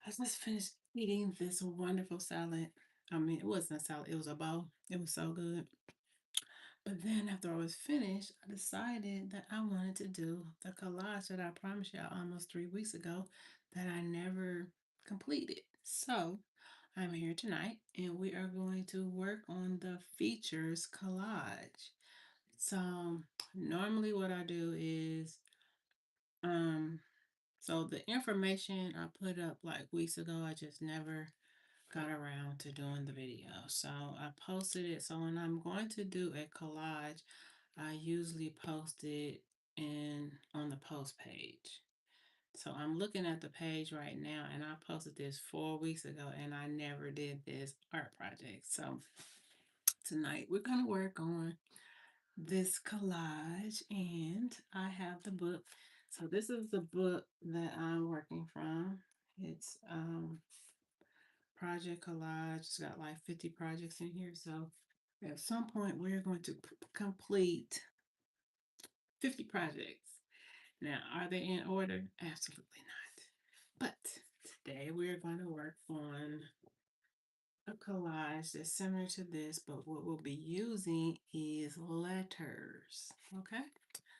I just finished eating this wonderful salad. I mean, it wasn't a salad, it was a bowl. It was so good. But then after I was finished, I decided that I wanted to do the collage that I promised y'all almost 3 weeks ago that I never completed. So I'm here tonight and we are going to work on the features collage. So normally what I do is um so the information I put up like weeks ago, I just never got around to doing the video. So I posted it. So when I'm going to do a collage, I usually post it in on the post page. So I'm looking at the page right now and I posted this 4 weeks ago and I never did this art project. So tonight we're gonna work on this collage and I have the book. So this is the book that I'm working from. It's project collage. It's got like 50 projects in here. So at some point, we're going to complete 50 projects. Now, are they in order? Absolutely not. But today, we're going to work on a collage that's similar to this, but what we'll be using is letters. Okay?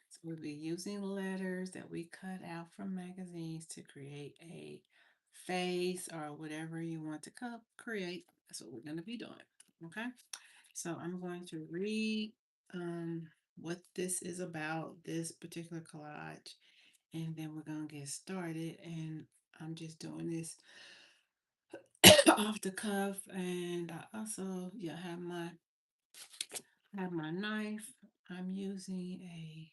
So we'll be using letters that we cut out from magazines to create a face or whatever you want to create. That's what we're going to be doing. Okay. So I'm going to read um, what this is about, this particular collage, and then we're going to get started. And I'm just doing this off the cuff. And I also, yeah, have my knife. I'm using a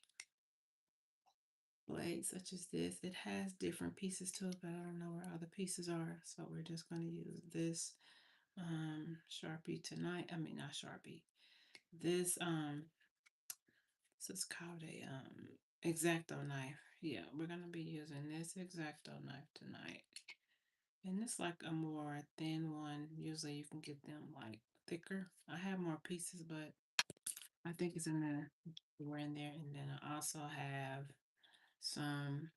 blade such as this. It has different pieces to it, but I don't know where other pieces are. So we're just going to use this Sharpie tonight. I mean, not Sharpie. This this is called a X-Acto knife. Yeah, we're gonna be using this X-Acto knife tonight. And it's like a more thin one. Usually you can get them like thicker. I have more pieces, but I think it's in there. We're in there. And then I also have some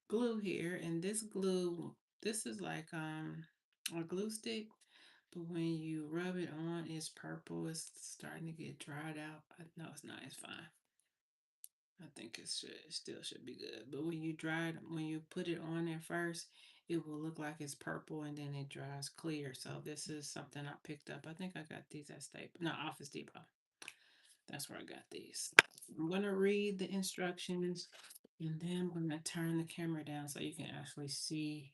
glue here. And this glue, this is like a glue stick. But when you rub it on, it's purple. It's starting to get dried out. No, it's not. It's fine. I think it still should be good. But when you put it on there first, it will look like it's purple and then it dries clear. So this is something I picked up. I think I got these at Office Depot. That's where I got these. I'm gonna read the instructions and then I'm gonna turn the camera down so you can actually see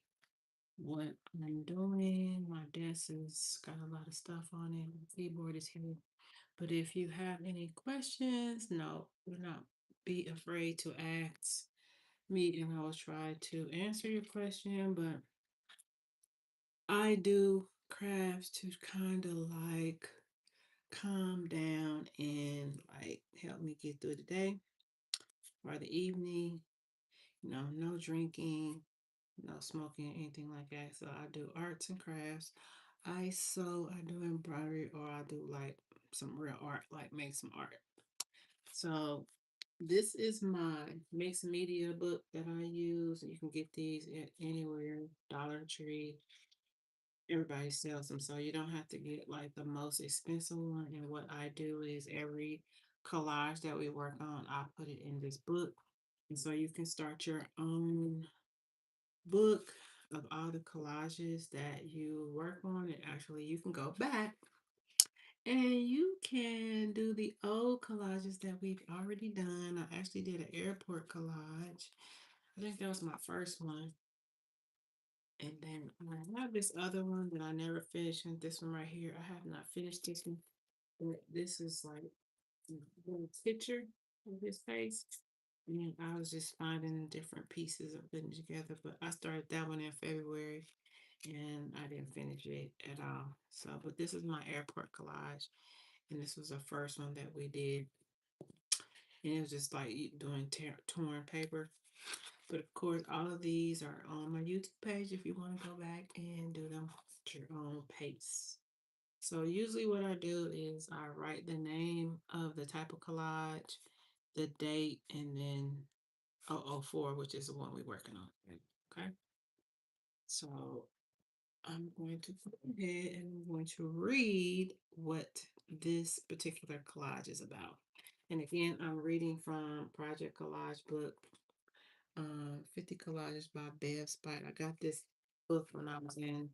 what I'm doing. My desk has got a lot of stuff on it. The keyboard is here. But if you have any questions, no, do not be afraid to ask me and I will try to answer your question. But I do crafts to kind of like calm down and like help me get through the day or the evening. No drinking, no smoking, anything like that. So I do arts and crafts. I sew, I do embroidery, or I do like some real art, like make some art. So this is my mixed media book that I use. You can get these at anywhere, Dollar Tree. Everybody sells them, so you don't have to get like the most expensive one. And what I do is every collage that we work on, I put it in this book. And so you can start your own book of all the collages that you work on. And actually, you can go back and you can do the old collages that we've already done. I actually did an airport collage. I think that was my first one. And then I have this other one that I never finished. And this one right here, I have not finished this one. But this is like a little picture of his face. And I was just finding different pieces of putting together. But I started that one in February and I didn't finish it at all. So, but this is my airport collage. And this was the first one that we did. And it was just like doing torn paper. But of course, all of these are on my YouTube page if you want to go back and do them at your own pace. So usually what I do is I write the name of the type of collage, the date, and then 004, which is the one we're working on. Okay. So I'm going to go ahead and I'm going to read what this particular collage is about. And again, I'm reading from Project Collage book, 50 Collages by Bev Spite. I got this book when I was in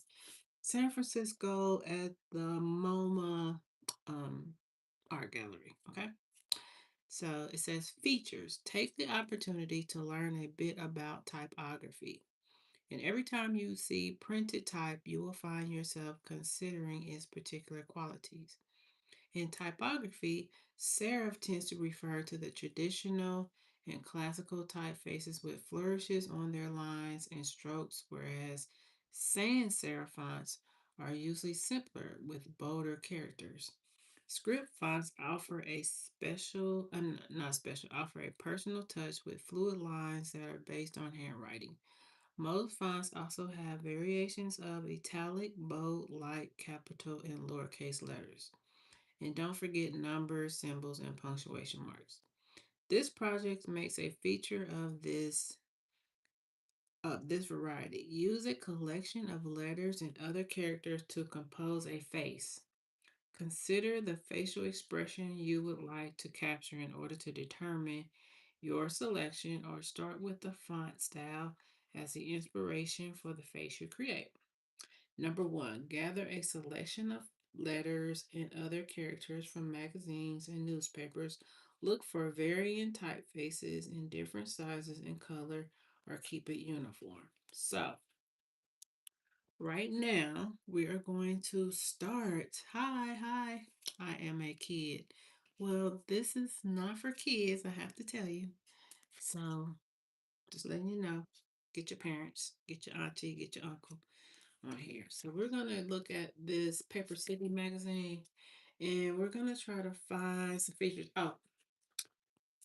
San Francisco at the MoMA um, art gallery. Okay. So it says features. Take the opportunity to learn a bit about typography. And every time you see printed type, you will find yourself considering its particular qualities. In typography, serif tends to refer to the traditional and classical typefaces with flourishes on their lines and strokes, whereas sans serif fonts are usually simpler with bolder characters. Script fonts offer a not special, offer a personal touch with fluid lines that are based on handwriting. Most fonts also have variations of italic, bold, light, capital, and lowercase letters. And don't forget numbers, symbols, and punctuation marks. This project makes a feature of this variety. Use a collection of letters and other characters to compose a face. Consider the facial expression you would like to capture in order to determine your selection, or start with the font style as the inspiration for the face you create. Number one, gather a selection of letters and other characters from magazines and newspapers. Look for varying typefaces in different sizes and color, or keep it uniform. So, right now, we are going to start. Hi, I am a kid. Well, this is not for kids, I have to tell you. So, just letting you know, get your parents, get your auntie, get your uncle on here. So we're gonna look at this Pepper City magazine, and we're gonna try to find some features. Oh,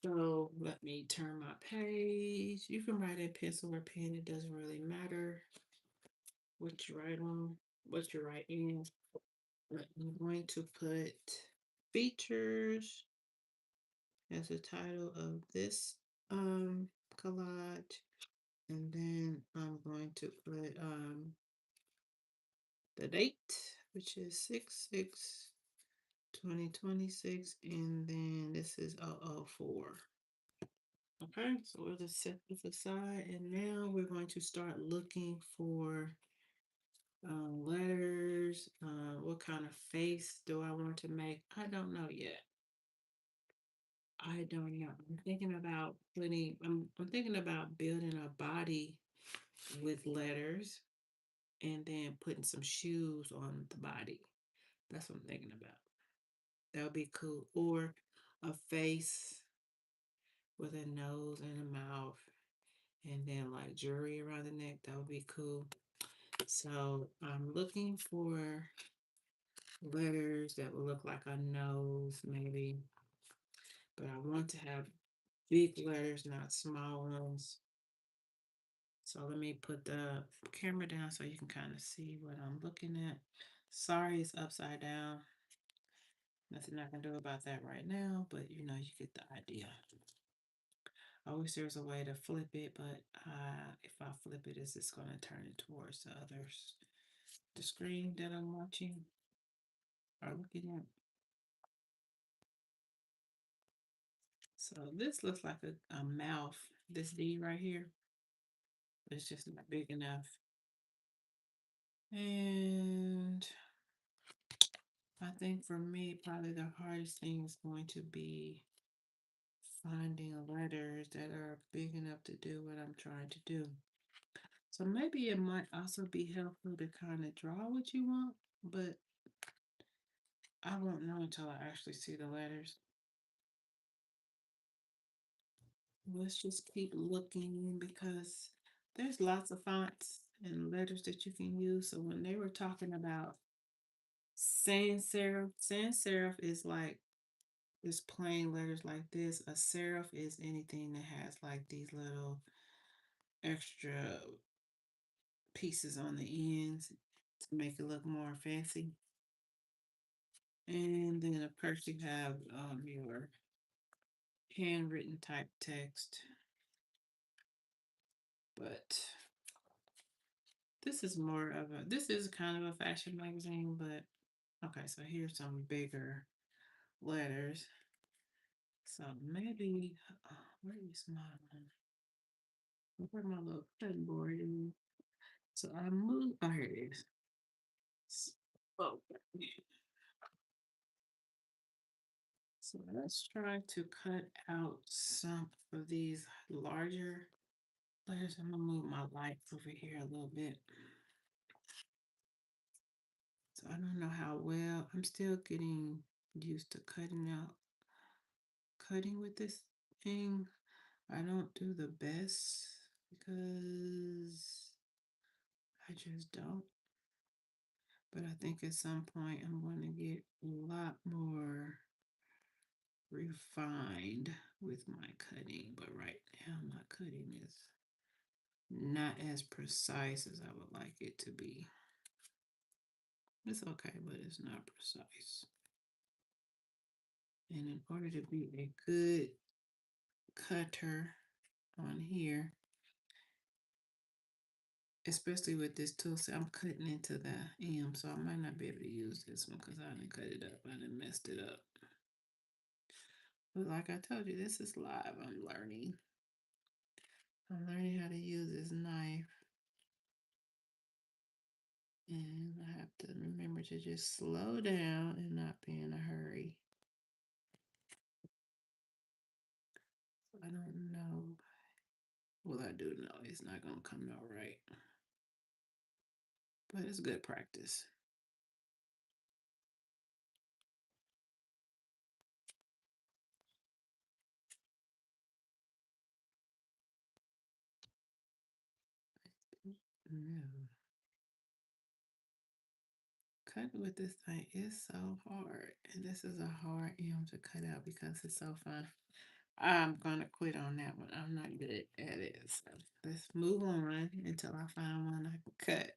so let me turn my page. You can write in pencil or pen, it doesn't really matter what you write on, what you write in. But I'm going to put features as the title of this collage. And then I'm going to put the date, which is 6/6/2026, and then this is 004. Okay, so we'll just set this aside, and now we're going to start looking for letters. What kind of face do I want to make? I don't know yet. I don't know. I'm thinking about building a body with letters and then putting some shoes on the body. That's what I'm thinking about. That would be cool. Or a face with a nose and a mouth, and then like jewelry around the neck. That would be cool. So I'm looking for letters that would look like a nose, maybe. But I want to have big letters, not small ones. So let me put the camera down so you can kind of see what I'm looking at. Sorry, it's upside down. Nothing I can do about that right now, but you get the idea. I wish there was a way to flip it, but if I flip it, is this going to turn it towards the screen that I'm watching or looking at? So this looks like a mouth. This D right here, it's just not big enough. And I think for me, probably the hardest thing is going to be finding letters that are big enough to do what I'm trying to do. So maybe it might also be helpful to kind of draw what you want, but I won't know until I actually see the letters. Let's just keep looking because there's lots of fonts and letters that you can use. So when they were talking about sans serif is like this plain letters like this. A serif is anything that has like these little extra pieces on the ends to make it look more fancy. And then of course you have your handwritten type text. But This is more of a, this is kind of a fashion magazine, but okay, so here's some bigger letters. So maybe, where is my, where my little cutting board is? So I moved, oh, here it is. Oh, so let's try to cut out some of these larger letters. I'm gonna move my light over here a little bit. So I don't know how well, I'm still getting used to cutting with this thing. I don't do the best because I just don't. But I think at some point I'm going to get a lot more refined with my cutting. But right now, my cutting is not as precise as I would like it to be. It's okay, but it's not precise. And in order to be a good cutter on here, especially with this tool, so I'm cutting into the M, so I might not be able to use this one because I didn't cut it up. I didn't messed it up. But like I told you, this is live. I'm learning. I'm learning how to use this knife. And I have to remember to just slow down and not be in a hurry. I don't know. Well, I do know it's not going to come out right. But it's good practice. No. Cutting with this thing is so hard. And this is a hard M to cut out because it's so fun. I'm gonna quit on that one. I'm not good at it. So let's move on until I find one I can cut.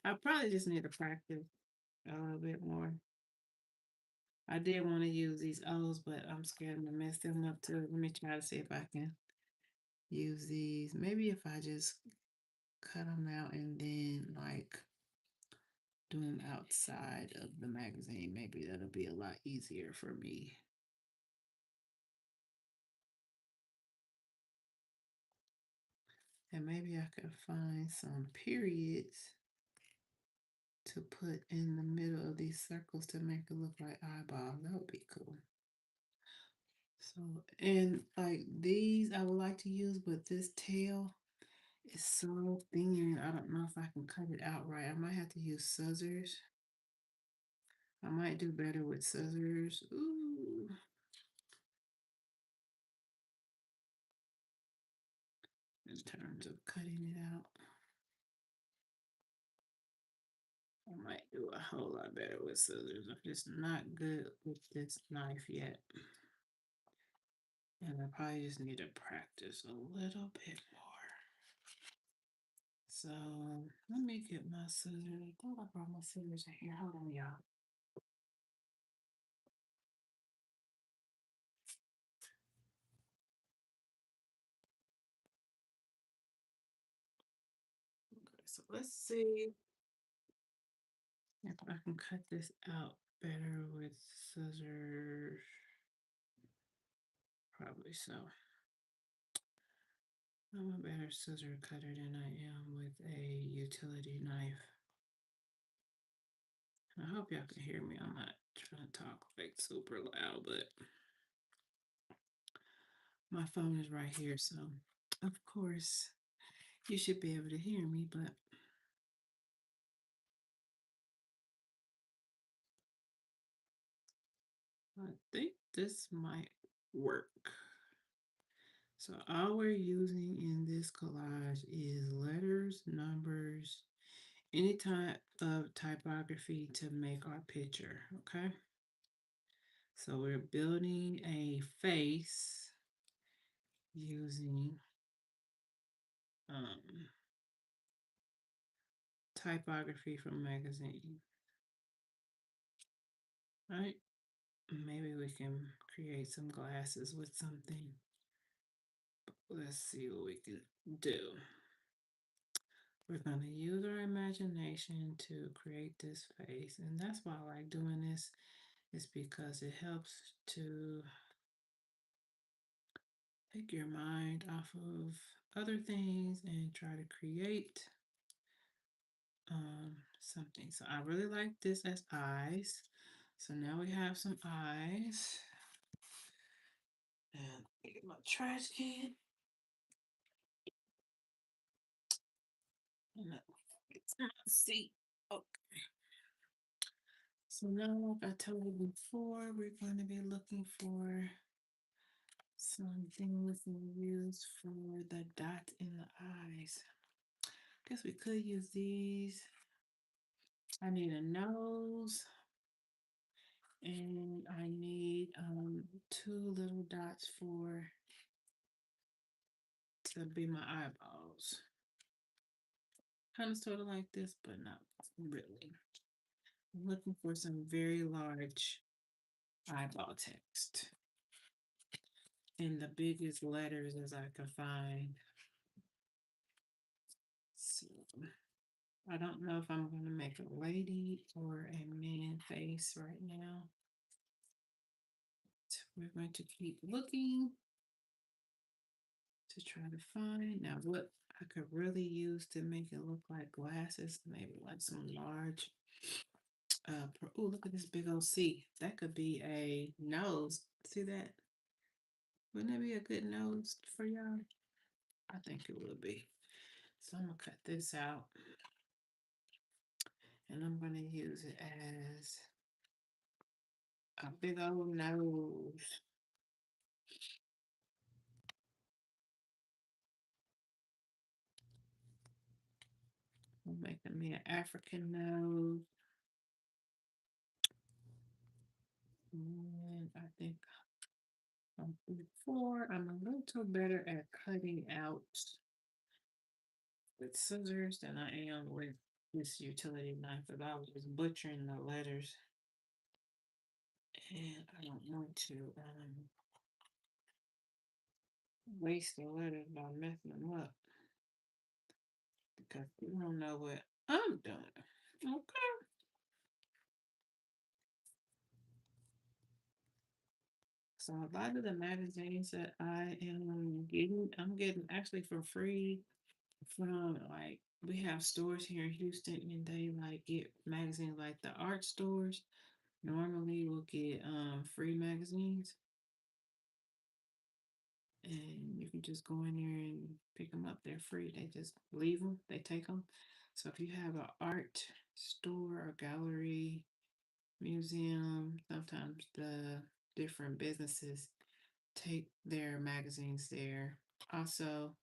I probably just need to practice a little bit more. I did want to use these O's, but I'm scared to mess them up too. Let me try to see if I can use these. Maybe if I just cut them out and then like do them outside of the magazine, maybe that'll be a lot easier for me. And maybe I could find some periods to put in the middle of these circles to make it look like eyeballs. That would be cool. So, and like these I would like to use, but this tail is so thin. I don't know if I can cut it out right. I might have to use scissors. I might do better with scissors. Ooh. In terms of cutting it out. I might do a whole lot better with scissors. I'm just not good with this knife yet. And I probably just need to practice a little bit more. So let me get my scissors. I thought I brought my scissors in here. Hold on, y'all. Okay, so let's see if I can cut this out better with scissors. Probably so. I'm a better scissor cutter than I am with a utility knife. I hope y'all can hear me. I'm not trying to talk like super loud, but my phone is right here, so of course you should be able to hear me, but I think this might work. So all we're using in this collage is letters, numbers, any type of typography to make our picture, okay? So we're building a face using um, typography from magazine, right? Maybe we can create some glasses with something. Let's see what we can do. We're going to use our imagination to create this face. And that's why I like doing this, is because it helps to take your mind off of other things and try to create something. So I really like this as eyes. So now we have some eyes. And get my trash can. And it's my seat. Okay. So now, like I told you before, we're going to be looking for something we can use for the dot in the eyes. Guess we could use these. I need a nose, and I need two little dots for to be my eyeballs. Kind of sort of like this, but not really. I'm looking for some very large eyeball text in the biggest letters as I can find. So I don't know if I'm going to make a lady or a man face right now. We're going to keep looking to try to find. Now, what I could really use to make it look like glasses, maybe like some large, oh, look at this big old C. That could be a nose. See that? Wouldn't that be a good nose for y'all? I think it would be. So I'm going to cut this out. And I'm going to use it as a big old nose. I'm making me an African nose. And I think before I'm a little better at cutting out with scissors than I am with this utility knife, because I was just butchering the letters. And I don't want to waste the letters by messing them up, because you don't know what I'm doing. Okay. So a lot of the magazines that I'm getting actually for free from, like, we have stores here in Houston, and they like get magazines like the art stores. Normally we'll get free magazines, and you can just go in there and pick them up. They're free. They just leave them. They take them. So if you have an art store or gallery, museum, sometimes the different businesses take their magazines there. Also,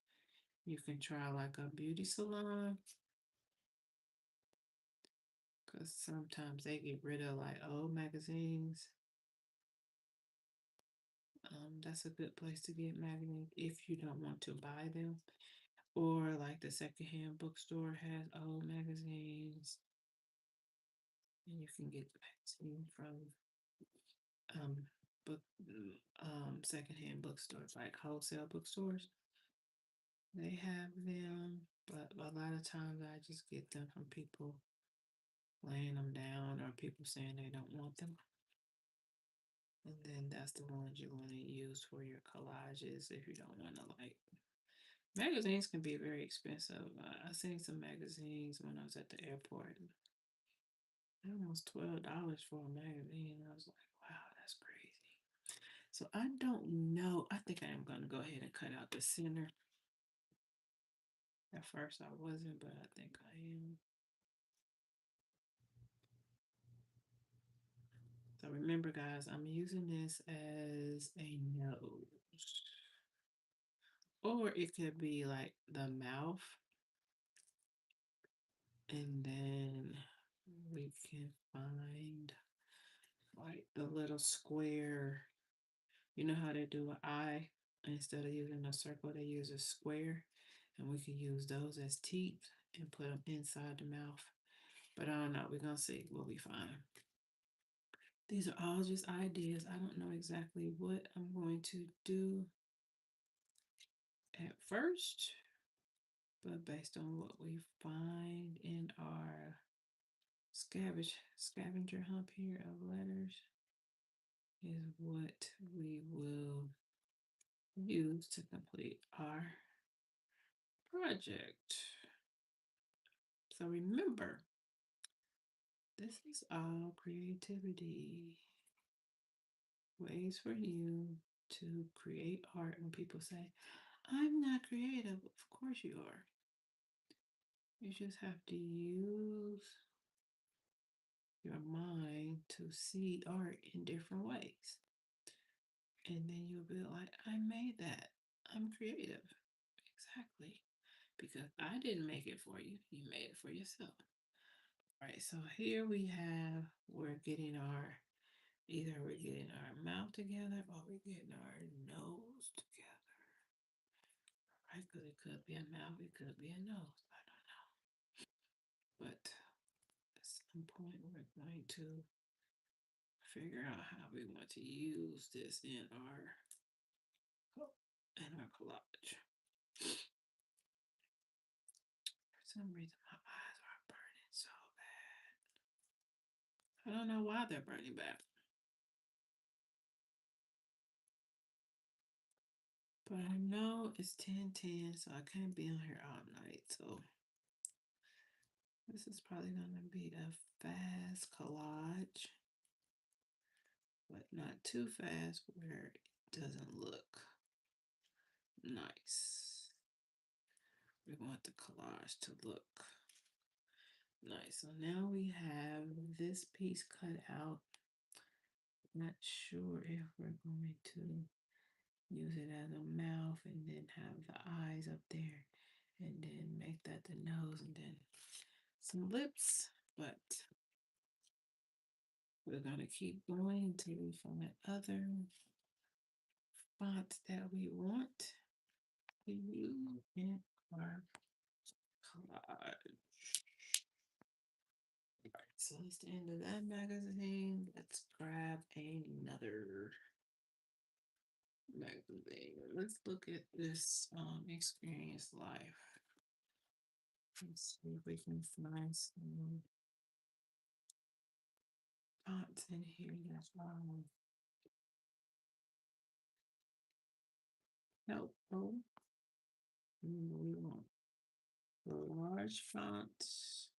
you can try like a beauty salon, because sometimes they get rid of like old magazines. That's a good place to get magazines if you don't want to buy them. Or like the secondhand bookstore has old magazines, and you can get the magazine from um book secondhand bookstores, like wholesale bookstores. They have them, but a lot of times I just get them from people laying them down, or people saying they don't want them. And then that's the ones you want to use for your collages if you don't want to, like, magazines can be very expensive. I seen some magazines when I was at the airport. Almost $12 for a magazine. I was like, wow, that's crazy. So I don't know. I think I am gonna go ahead and cut out the center. At first I wasn't, but I think I am. So remember, guys, I'm using this as a nose. Or it could be like the mouth. And then we can find like the little square. You know how they do an eye? Instead of using a circle, they use a square. And we can use those as teeth and put them inside the mouth. But I don't know. We're going to see what we find. These are all just ideas. I don't know exactly what I'm going to do at first. but based on what we find in our scavenger hunt here of letters is what we will use to complete our project. So remember, this is all creativity. Ways for you to create art. When people say, I'm not creative, of course you are. You just have to use your mind to see art in different ways. And then you'll be like, I made that. I'm creative. Exactly. Because I didn't make it for you. You made it for yourself. All right, so here we have, either we're getting our mouth together or we're getting our nose together. Right? Because it could be a mouth, it could be a nose. I don't know. But at some point, we're going to figure out how we want to use this in our collage. For some reason, my eyes are burning so bad. I don't know why they're burning bad. But I know it's 10:10, so I can't be on here all night. So this is probably going to be a fast collage, but not too fast where it doesn't look nice. We want the collage to look nice. So now we have this piece cut out. Not sure if we're going to use it as a mouth and then have the eyes up there and then make that the nose and then some lips, but we're gonna keep going until we find other fonts that we want to use in our collage. Alright, so that's the end of that magazine. Let's grab another magazine. Let's look at this Experience Life. Let's see if we can find some fonts in here that's helpful. We want the large fonts.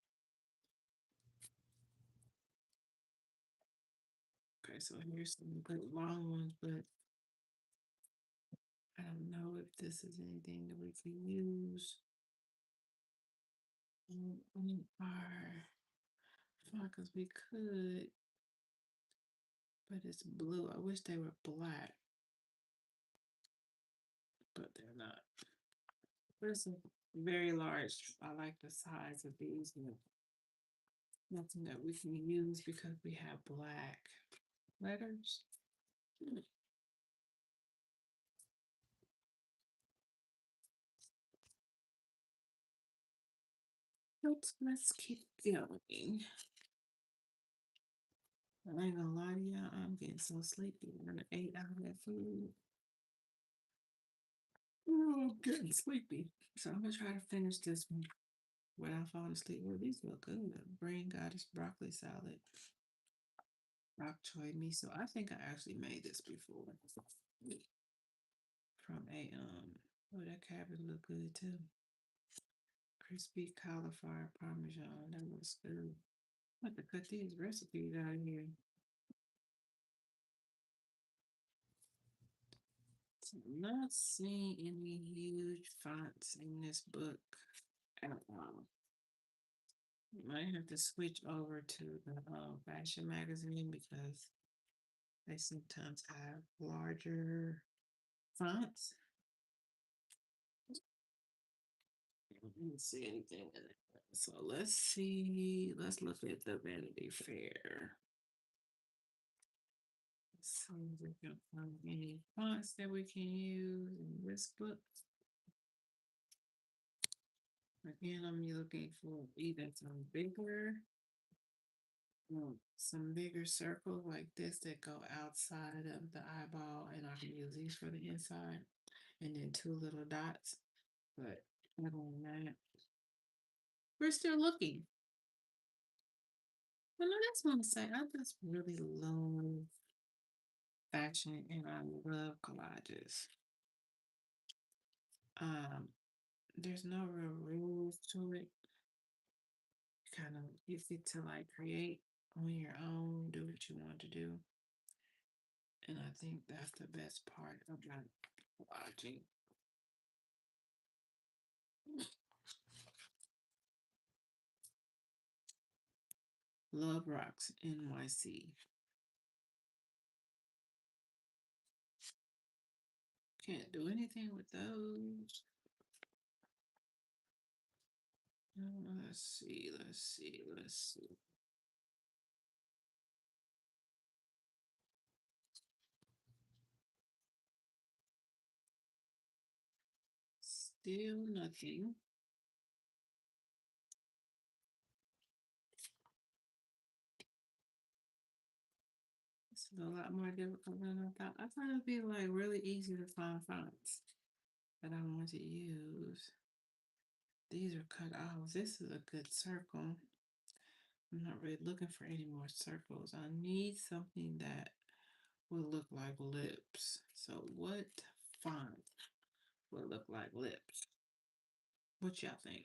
Okay, so here's some good long ones, but I don't know if this is anything that we can use in our font because we could, but it's blue. I wish they were black, but they're not. There's a very large. I like the size of these. Nothing that we can use because we have black letters. Let's keep going. I ain't gonna lie to y'all, I'm getting so sleepy. I'm gonna ate out of that food. Oh, I'm getting sleepy. So I'm gonna try to finish this one without falling asleep. Well, these look good. Brain goddess broccoli salad, bok choy miso. I think I actually made this before. From oh, that cabbage look good too. Crispy cauliflower parmesan. That looks good. I have to cut these recipes out of here. So I'm not seeing any huge fonts in this book at all. Might have to switch over to the fashion magazine because they sometimes have larger fonts. I didn't see anything in it. So let's see. Let's look at the Vanity Fair. See if we can find any fonts that we can use in this book. Again, I'm looking for either some bigger circles like this that go outside of the eyeball, and I can use these for the inside, and then two little dots. But Other than that, we're still looking. But I just want to say, I just really love fashion and I love collages. Um, there's no real rules to it. Kind of easy to like create on your own, do what you want to do. And I think that's the best part about collaging. Love Rocks NYC. Can't do anything with those. Let's see, let's see, let's see. Still nothing. It's a lot more difficult than I thought. I thought it'd be like really easy to find fonts that I want to use. These are cut off. This is a good circle. I'm not really looking for any more circles. I need something that will look like lips. So what font will look like lips? What y'all think?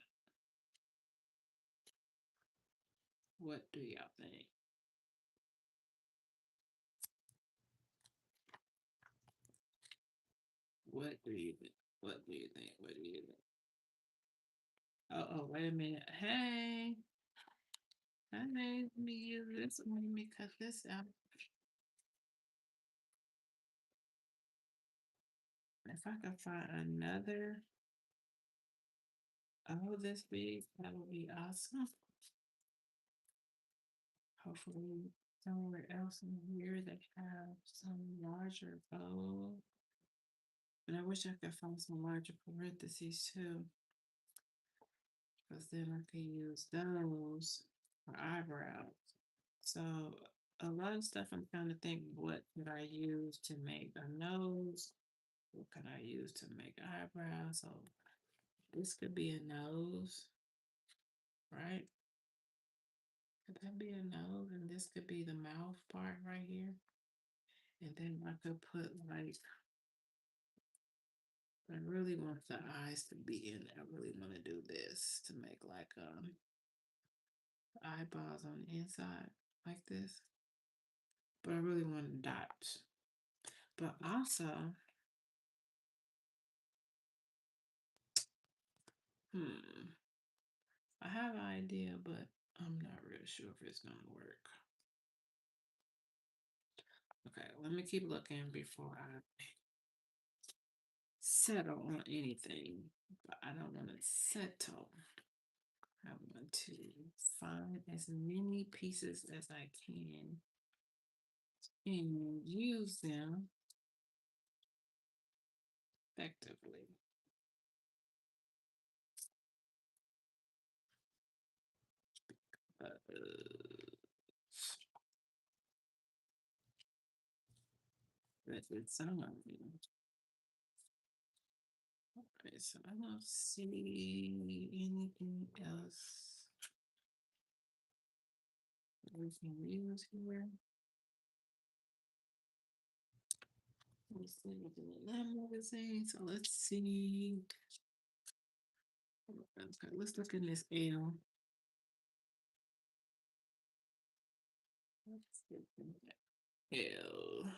What do y'all think? What do you think? What do you think? What do you think? Oh, wait a minute. Hey, let me use this. Let me cut this out. If I can find another this big, that would be awesome. Hopefully, somewhere else in here they have some larger bow. And I wish I could find some larger parentheses too, because then I can use those for eyebrows. So a lot of stuff I'm trying to think what could I use to make a nose? What can I use to make eyebrows? So this could be a nose, right? Could that be a nose? And this could be the mouth part right here. And then I could put like, I really want the eyes to be in. I really want to do this to make like eyeballs on the inside like this. But I really want dots. But also, hmm, I have an idea, but I'm not really sure if it's gonna work. Okay, let me keep looking before I settle on anything. But I don't want to settle. I want to find as many pieces as I can and use them effectively. Uh, but it's okay, so I don't see anything else that we can use here. Let's see what's in that magazine. So let's see. Okay, let's look in this L. Let's look in that L.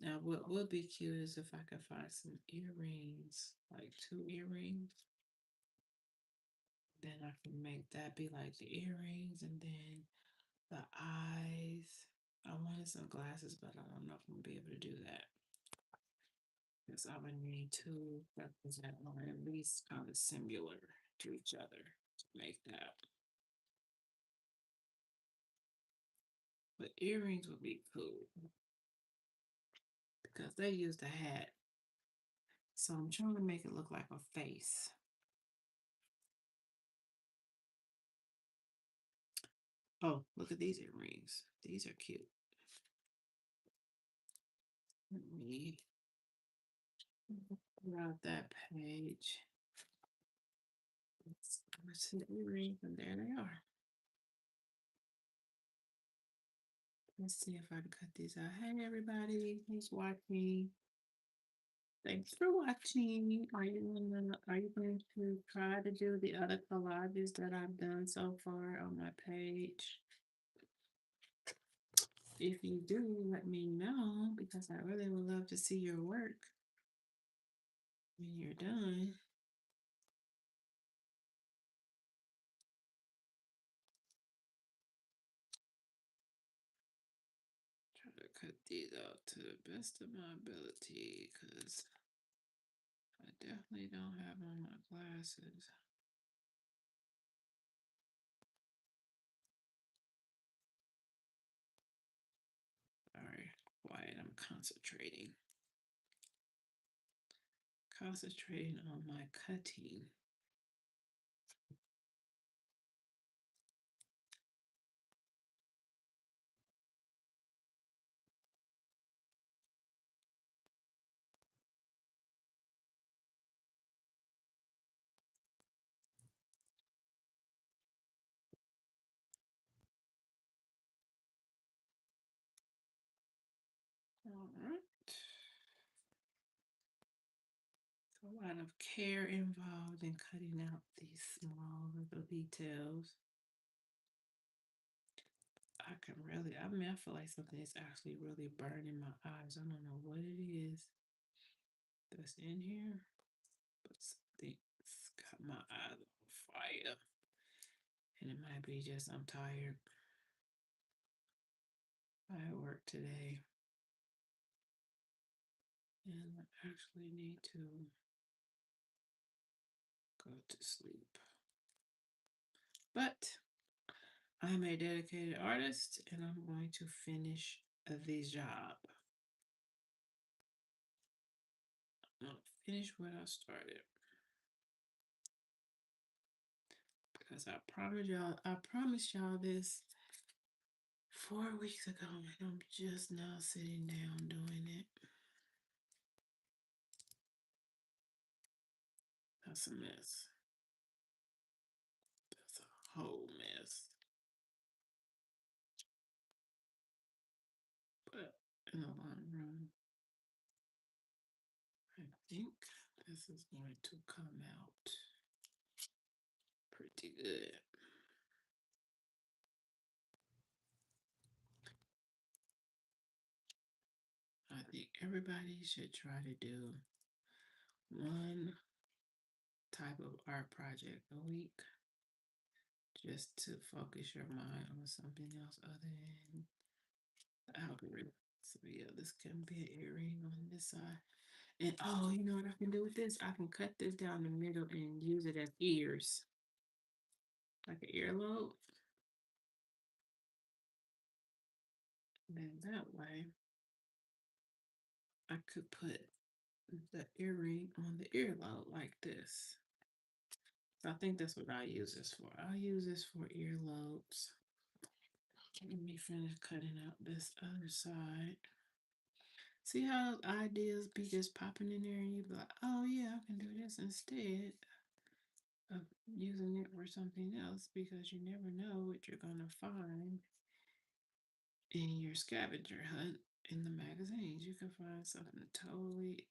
Now, what would be cute is if I could find some earrings, like two earrings. Then I can make that be like the earrings and then the eyes. I wanted some glasses, but I don't know if I'm gonna be able to do that. Because I would need two represent or at least kind of similar to each other to make that. But earrings would be cool because they used a hat. So I'm trying to make it look like a face. Oh, look at these earrings. These are cute. Let me route that page. Let's see the earrings, and there they are. Let's see if I can cut these out. Hey everybody, who's watching? Thanks for watching. Are you going to try to do the other collages that I've done so far on my page? If you do, let me know because I really would love to see your work when you're done. Try to cut these out to the best of my ability because I definitely don't have on my glasses. Sorry, quiet, I'm concentrating. Concentrating on my cutting. All right. A lot of care involved in cutting out these small little details. I feel like something is actually really burning my eyes. I don't know what it is that's in here, but something's got my eyes on fire. And it might be just I'm tired. I work today. And I actually need to go to sleep. But I'm a dedicated artist and I'm going to finish this job. I'll finish what I started. Because I promised y'all this 4 weeks ago, and I'm just now sitting down doing it. That's a mess. That's a whole mess. But in the long run, I think this is going to come out pretty good. I think everybody should try to do one type of art project a week just to focus your mind on something else other than the algorithm. So yeah, this can be an earring on this side. And oh, you know what I can do with this? I can cut this down the middle and use it as ears. Like an earlobe. Then that way I could put the earring on the earlobe like this. So I think that's what I use this for. I'll use this for earlobes. Let me finish cutting out this other side. See how ideas be just popping in there and you be like, oh yeah, I can do this instead of using it for something else because you never know what you're gonna find in your scavenger hunt in the magazines. You can find something totally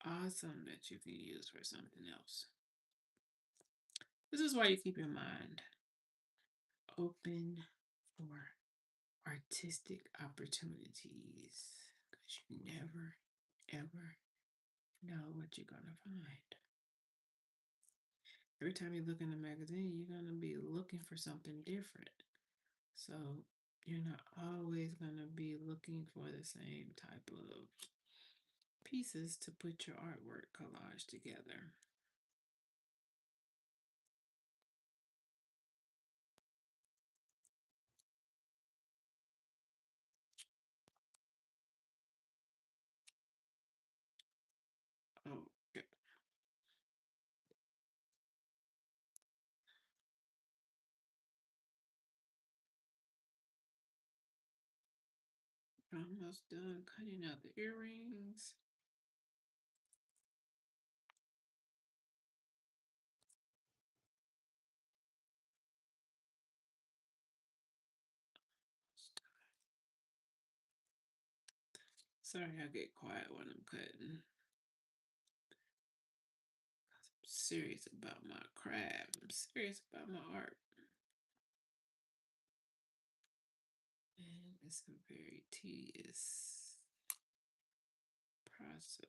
awesome that you can use for something else. This is why you keep your mind open for artistic opportunities because you never ever know what you're gonna find. Every time you look in a magazine, you're gonna be looking for something different. So you're not always gonna be looking for the same type of pieces to put your artwork collage together. Oh, okay. Almost done cutting out the earrings. Sorry, I get quiet when I'm cutting. I'm serious about my craft. I'm serious about my art. And it's a very tedious process.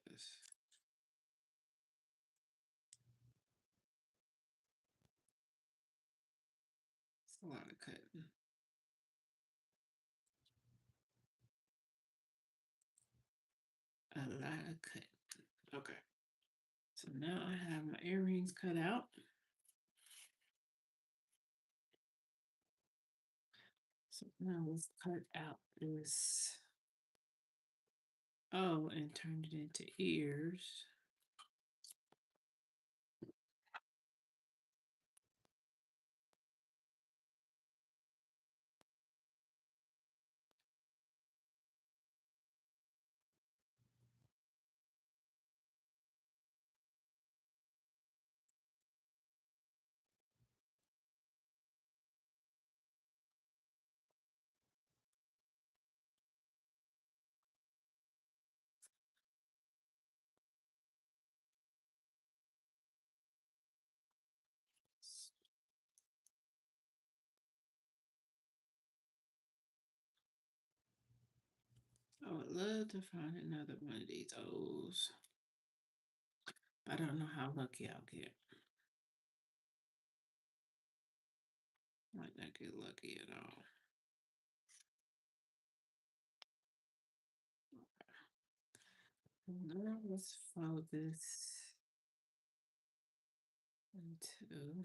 It's a lot of cutting. A lot of cutting. Okay. So now I have my earrings cut out. So now let's cut out this O and turn it into ears. I would love to find another one of these O's. I don't know how lucky I'll get. Might not get lucky at all. Now let's fold this into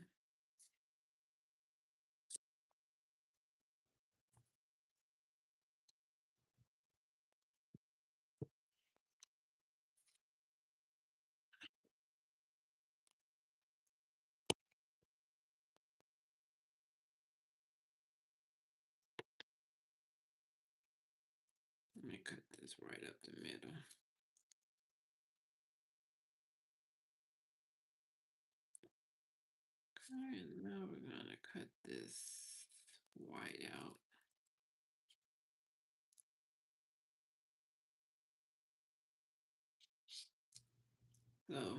let me cut this right up the middle. Okay, and now we're gonna cut this white out. So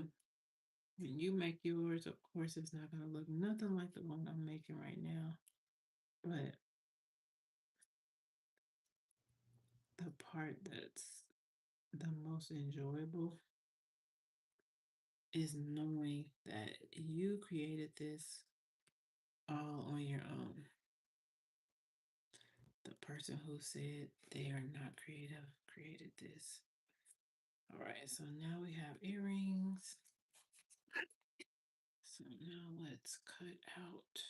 when you make yours, of course, it's not gonna look nothing like the one I'm making right now. But the part that's the most enjoyable is knowing that you created this all on your own. The person who said they are not creative created this. All right, so now we have earrings. So now let's cut out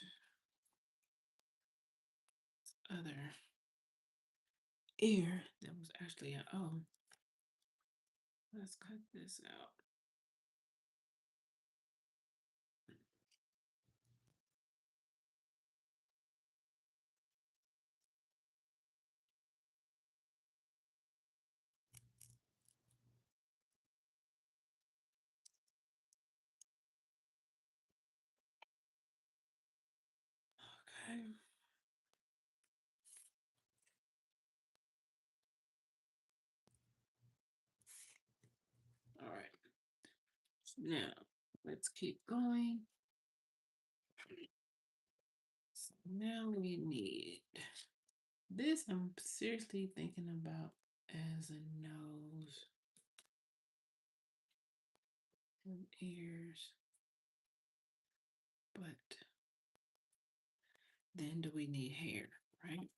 other ear that was actually an O. Let's cut this out. Okay. All right. Now let's keep going. So now we need this. I'm seriously thinking about as a nose and ears. But then do we need hair, right?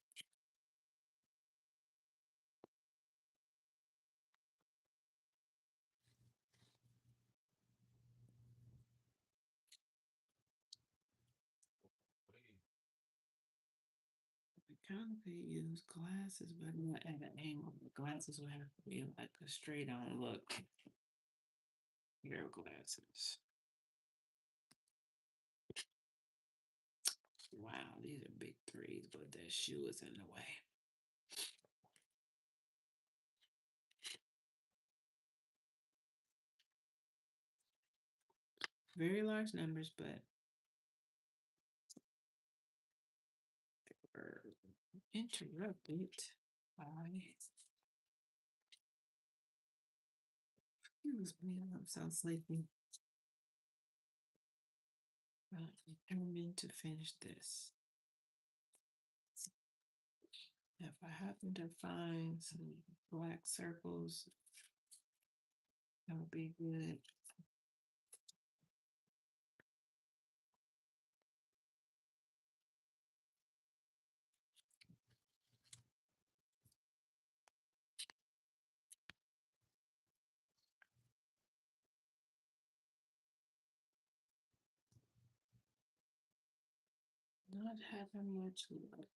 We kind of could use glasses, but not at an angle. The glasses would have to be like a straight on look. Pair of glasses. Wow, these are big threes, but that shoe is in the way. Very large numbers, but were interrupted by, excuse me, I'm so sleepy. I'm determined to finish this. If I happen to find some black circles, that would be good. Not having much luck.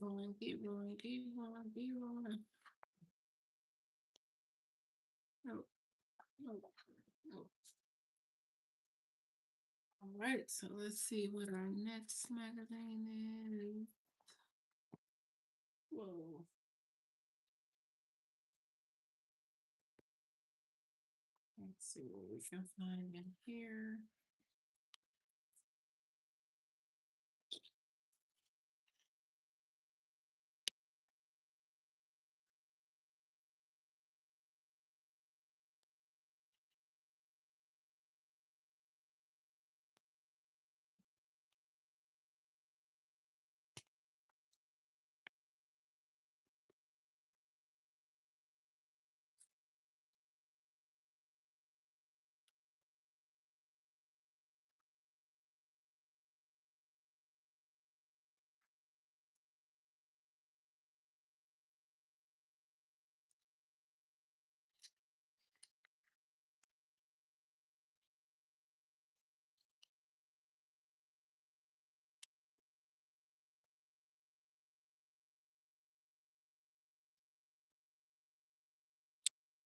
Rolling, keep rolling, keep rolling, keep rolling. No, no, no. All right, so let's see what our next magazine is. Whoa. Let's see what we can find in here.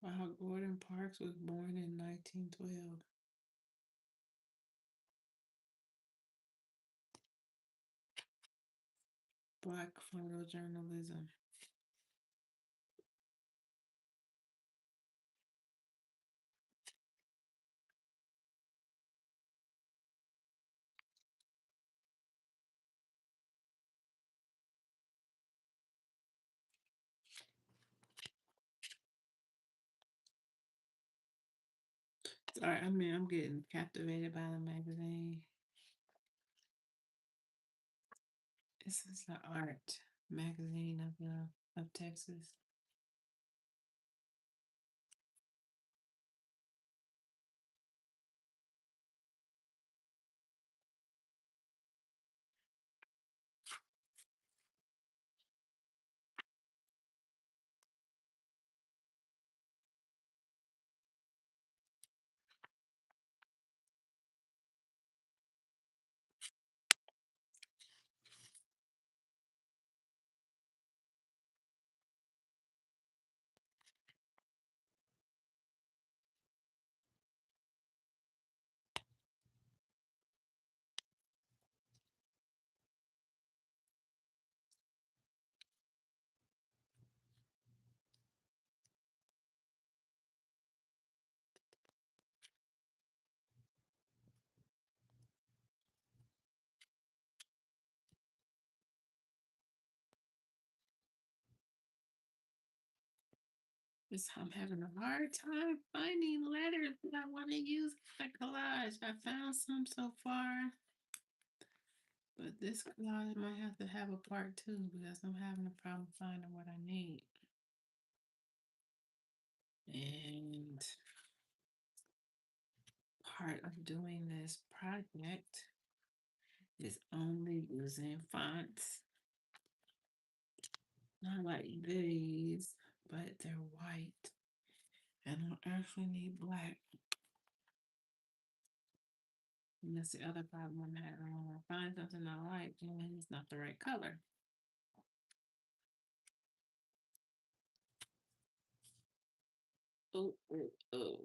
Wow, Gordon Parks was born in 1912. Black photojournalism. Sorry, I mean, I'm getting captivated by the magazine. This is the art magazine of Texas. I'm having a hard time finding letters that I want to use for collage. I found some so far, but this collage might have to have a part two because I'm having a problem finding what I need. And part of doing this project is only using fonts, not like these, but they're white. And I actually need black. And that's the other problem I'm having. When I find something I like, and it's not the right color.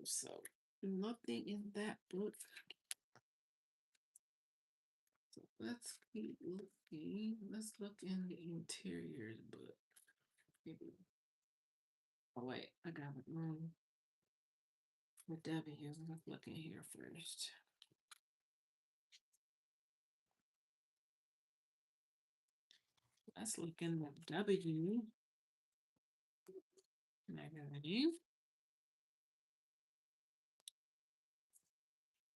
So nothing in that book. So let's keep looking. Let's look in the interiors book. Maybe. Oh wait, I got it wrong. For W, let's look in here first. Let's look in the W magazine.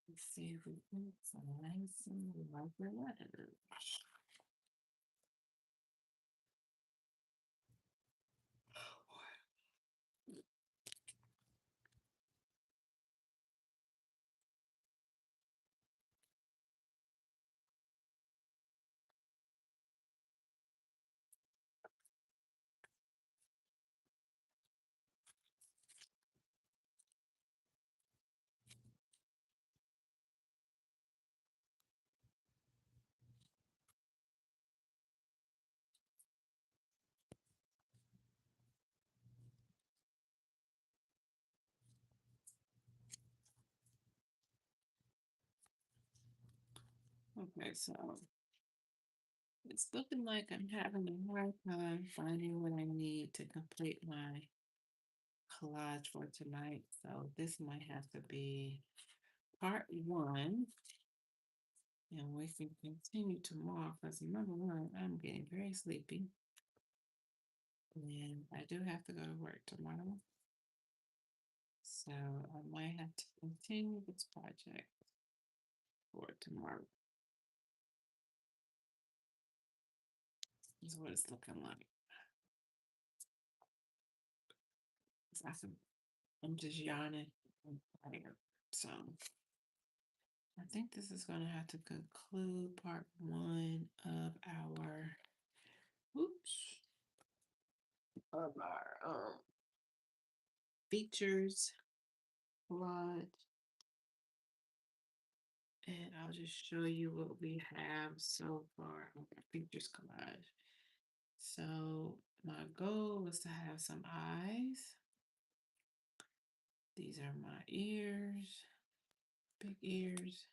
Let's see if we can find some rubber letters. Okay, so it's looking like I'm having a hard time finding what I need to complete my collage for tonight. So this might have to be part one, and we can continue tomorrow because number one, I'm getting very sleepy. And I do have to go to work tomorrow. So I might have to continue this project for tomorrow. Is what it's looking like. I'm just yawning. I'm tired. So I think this is going to have to conclude part one of our oops of our features collage, and I'll just show you what we have so far on our features collage. So my goal was to have some eyes. These are my ears, big ears,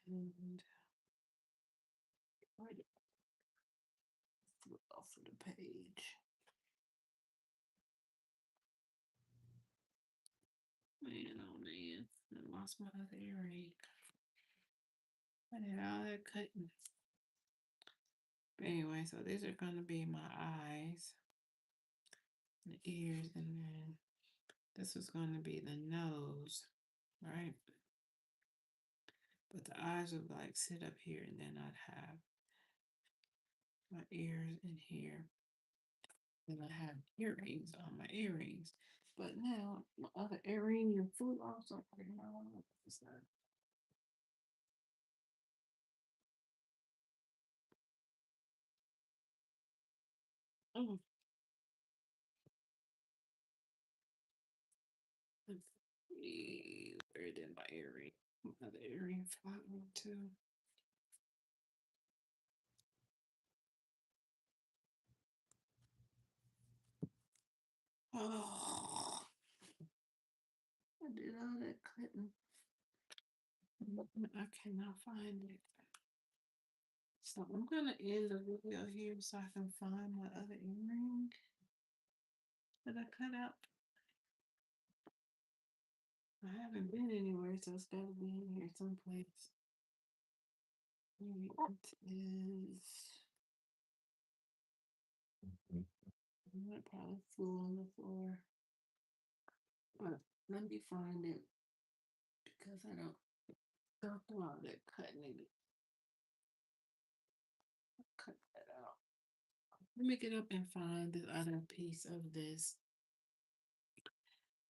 and right off of the page. Man, oh man, I lost my other earring. I did all that cutting. But anyway, so these are going to be my eyes, the ears, and then this is going to be the nose, right? But the eyes would like sit up here, and then I'd have my ears in here. Then I have earrings on my earrings. But now my other earring, your food also. What's that? Oh, where did my earring? Another earring flat one too. Oh, I did all that cutting. I cannot find it. So I'm gonna end the video here so I can find my other earring that I cut out. I haven't been anywhere, so it's gotta be in here someplace. Maybe it is. It probably flew on the floor. But let me find it because I don't go through all that cutting it. Cut that out. Let me get up and find the other piece of this.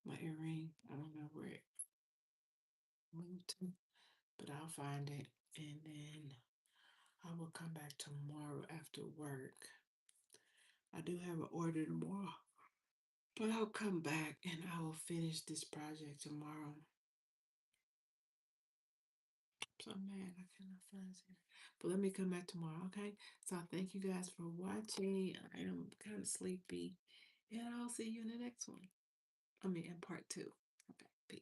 My earring. I don't know where it went to, but I'll find it and then I will come back tomorrow after work. I do have an order tomorrow, but I'll come back and I will finish this project tomorrow. So mad I cannot find it. But let me come back tomorrow, okay? So thank you guys for watching. I am kind of sleepy And I'll see you in the next one. I mean, in part two.